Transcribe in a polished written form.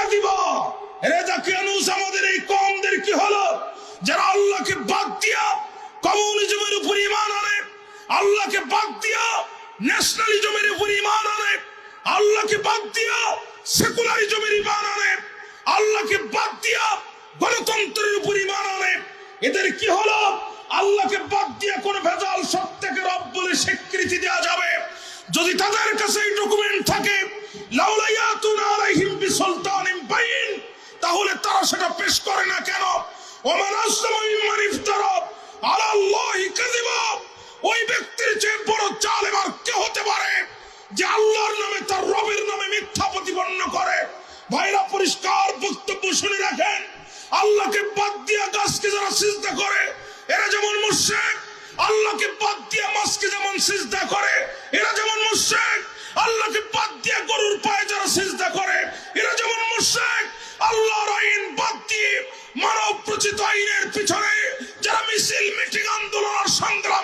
কাযিবা। এরে দাকিয়ানুস, আমাদের এই কওমদের কি হলো? যারা আল্লাহকে বাদ দিয়া কমিউনিজমের উপর ঈমান আনে, আল্লাহকে বাদ দিয়া ন্যাশনালিজমের উপর ঈমান আনে, আল্লাহকে বাদ দিয়া সেকুলারিজমের ঈমান আনে, আল্লাহকে বাদ দিয়া গণতন্ত্রের উপর ঈমান আনে। এদের কি হলো? আল্লাহকে বাদ দিয়ে কোন ভেজাল সত্যকে রব বলে স্বীকৃতি দেওয়া যাবে যদি তাদের কাছে এই ডকুমেন্ট থাকে, লাউলা ইয়াতুনা আলাইহিম বিসুলতানিন বাইয়িন, তাহলে তারা সেটা পেশ করে না কেন? ওমান আসলামু মিম্মান ইফতারা আলা আল্লাহি কাযিবা। ওই ব্যক্তির চেয়ে বড় জালেম আর কে হতে পারে যে আল্লাহর নামে, তার রবের নামে মিথ্যা প্রতিপন্ন করে? ভাইরা, পরিষ্কার বক্তব্য শুনে রাখেন। আল্লাহকে বাদ দিয়ে গাছকে যারা সিজদা করে এরা যেমন মুশরিক, আল্লাহকে বাদ দিয়ে মাছকে যেমন সিজদা করে এরা যেমন মুশরিক, আল্লাহকে বাদ দিয়ে গরুর পায়ে যারা সিজদা করে এরা যেমন মুশরিক, আল্লাহর আইন বাদ দিয়ে মানব রচিত আইনের পিছনে যারা মিছিল, মিটিং, আন্দোলন আর সংগ্রাম